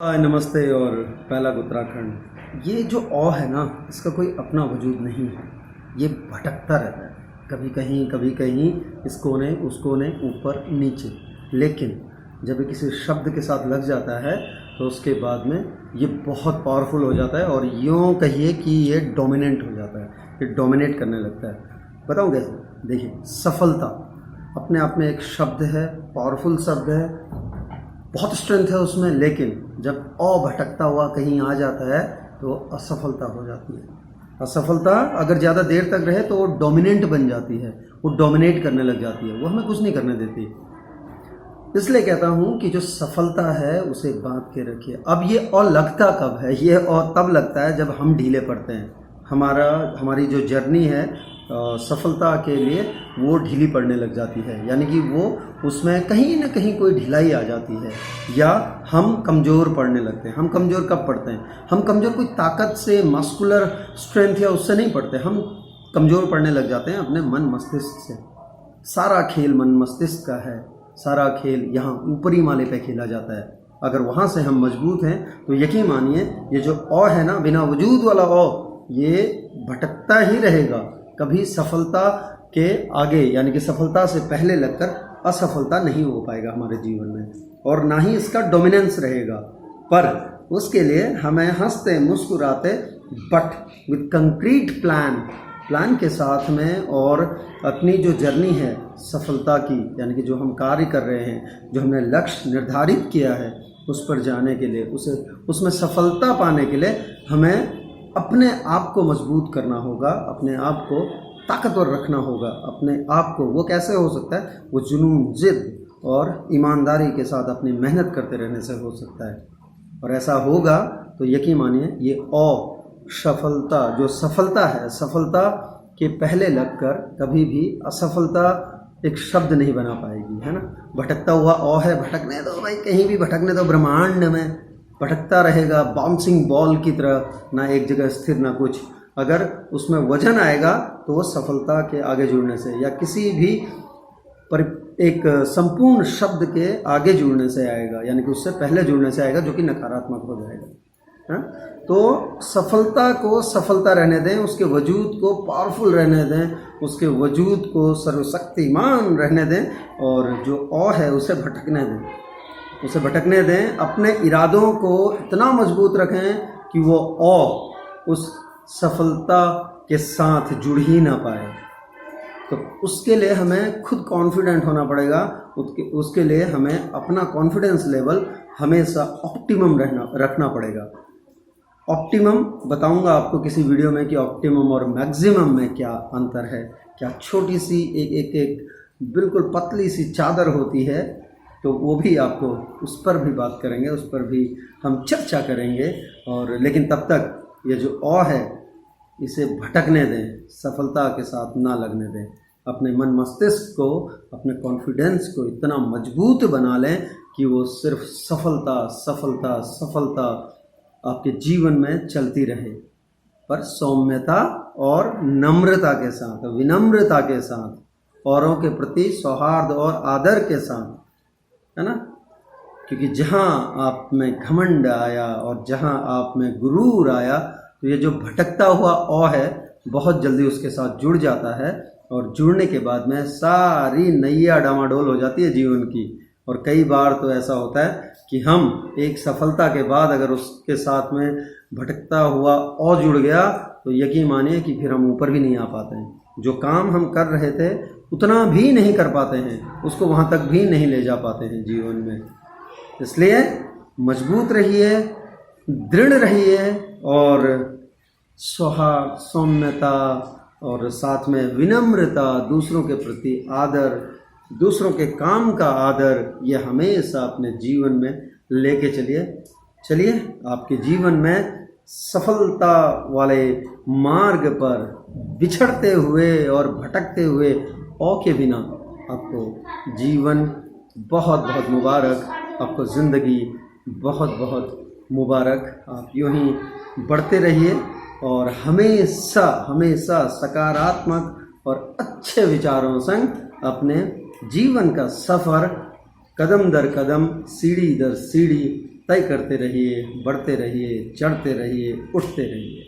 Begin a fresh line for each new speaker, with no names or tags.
हाय नमस्ते और पहला उत्तराखंड। ये जो औ है ना, इसका कोई अपना वजूद नहीं है। ये भटकता रहता है, कभी कहीं इस कोने उस कोने, ऊपर नीचे। लेकिन जब ये किसी शब्द के साथ लग जाता है तो उसके बाद में ये बहुत पावरफुल हो जाता है और यूँ कहिए कि ये डोमिनेंट हो जाता है, ये डोमिनेट करने लगता है। बताऊँ कैसे? देखिए, सफलता अपने आप में एक शब्द है, पावरफुल शब्द है, बहुत स्ट्रेंथ है उसमें। लेकिन जब भटकता हुआ कहीं आ जाता है तो असफलता हो जाती है। असफलता अगर ज़्यादा देर तक रहे तो वो डोमिनेंट बन जाती है, वो डोमिनेट करने लग जाती है, वो हमें कुछ नहीं करने देती। इसलिए कहता हूँ कि जो सफलता है उसे बांध के रखिए। अब ये लगता कब है? ये तब लगता है जब हम ढीले पड़ते हैं। हमारी जो जर्नी है सफलता के लिए, वो ढीली पड़ने लग जाती है। यानी कि वो उसमें कहीं ना कहीं कोई ढिलाई आ जाती है, या हम कमज़ोर पड़ने लगते हैं। हम कमज़ोर कब पड़ते हैं? हम कमज़ोर कोई ताकत से, मस्कुलर स्ट्रेंथ या उससे नहीं पड़ते। हम कमज़ोर पड़ने लग जाते हैं अपने मन मस्तिष्क से। सारा खेल मन मस्तिष्क का है, सारा खेल यहाँ ऊपरी माले पे खेला जाता है। अगर वहाँ से हम मजबूत हैं तो यकीन मानिए, ये जो है ना, बिना वजूद वाला ये भटकता ही रहेगा। कभी सफलता के आगे, यानी कि सफलता से पहले लगकर असफलता नहीं हो पाएगा हमारे जीवन में, और ना ही इसका डोमिनेंस रहेगा। पर उसके लिए हमें हंसते मुस्कुराते बट विद कंक्रीट प्लान के साथ में, और अपनी जो जर्नी है सफलता की, यानी कि जो हम कार्य कर रहे हैं, जो हमने लक्ष्य निर्धारित किया है, उस पर जाने के लिए, उसमें सफलता पाने के लिए हमें अपने आप को मजबूत करना होगा, अपने आप को ताकतवर रखना होगा। अपने आप को, वो कैसे हो सकता है? वो जुनून, जिद और ईमानदारी के साथ अपनी मेहनत करते रहने से हो सकता है। और ऐसा होगा तो यकीन मानिए, ये सफलता, जो सफलता है, सफलता के पहले लगकर कभी भी असफलता एक शब्द नहीं बना पाएगी, है ना। भटकता हुआ है, भटकने दो भाई, कहीं भी भटकने दो। ब्रह्मांड में भटकता रहेगा बाउंसिंग बॉल की तरह, ना एक जगह स्थिर ना कुछ। अगर उसमें वजन आएगा तो वो सफलता के आगे जुड़ने से, या किसी भी एक संपूर्ण शब्द के आगे जुड़ने से आएगा, यानी कि उससे पहले जुड़ने से आएगा, जो कि नकारात्मक हो जाएगा। हाँ? तो सफलता को सफलता रहने दें, उसके वजूद को पावरफुल रहने दें, उसके वजूद को सर्वशक्तिमान रहने दें, और जो है उसे भटकने दें। अपने इरादों को इतना मजबूत रखें कि वो उस सफलता के साथ जुड़ ही ना पाए। तो उसके लिए हमें खुद कॉन्फिडेंट होना पड़ेगा। उसके लिए हमें अपना कॉन्फिडेंस लेवल हमेशा ऑप्टिमम रखना पड़ेगा। ऑप्टिमम बताऊंगा आपको किसी वीडियो में कि ऑप्टिमम और मैक्सिमम में क्या अंतर है। क्या छोटी सी एक बिल्कुल पतली सी चादर होती है, तो वो भी आपको, उस पर भी बात करेंगे, उस पर भी हम चर्चा करेंगे। और लेकिन तब तक ये जो है, इसे भटकने दें, सफलता के साथ ना लगने दें। अपने मन मस्तिष्क को, अपने कॉन्फिडेंस को इतना मजबूत बना लें कि वो सिर्फ सफलता सफलता सफलता आपके जीवन में चलती रहे, पर सौम्यता और नम्रता के साथ, विनम्रता के साथ, औरों के प्रति सौहार्द और आदर के साथ, है ना। क्योंकि जहाँ आप में घमंड आया और जहाँ आप में गुरूर आया, तो ये जो भटकता हुआ है बहुत जल्दी उसके साथ जुड़ जाता है, और जुड़ने के बाद में सारी नैया डामाडोल हो जाती है जीवन की। और कई बार तो ऐसा होता है कि हम एक सफलता के बाद अगर उसके साथ में भटकता हुआ जुड़ गया, तो यकीन मानिए कि फिर हम ऊपर भी नहीं आ पाते हैं। जो काम हम कर रहे थे उतना भी नहीं कर पाते हैं, उसको वहाँ तक भी नहीं ले जा पाते हैं जीवन में। इसलिए मजबूत रहिए, दृढ़ रहिए, और सौहार्द, सौम्यता और साथ में विनम्रता, दूसरों के प्रति आदर, दूसरों के काम का आदर, ये हमेशा अपने जीवन में लेके चलिए आपके जीवन में सफलता वाले मार्ग पर बिछड़ते हुए और भटकते हुए के बिना आपको जीवन बहुत बहुत मुबारक, आपको ज़िंदगी बहुत बहुत मुबारक। आप यूँ ही बढ़ते रहिए और हमेशा हमेशा सकारात्मक और अच्छे विचारों संग अपने जीवन का सफ़र कदम दर कदम, सीढ़ी दर सीढ़ी तय करते रहिए, बढ़ते रहिए, चढ़ते रहिए, उठते रहिए।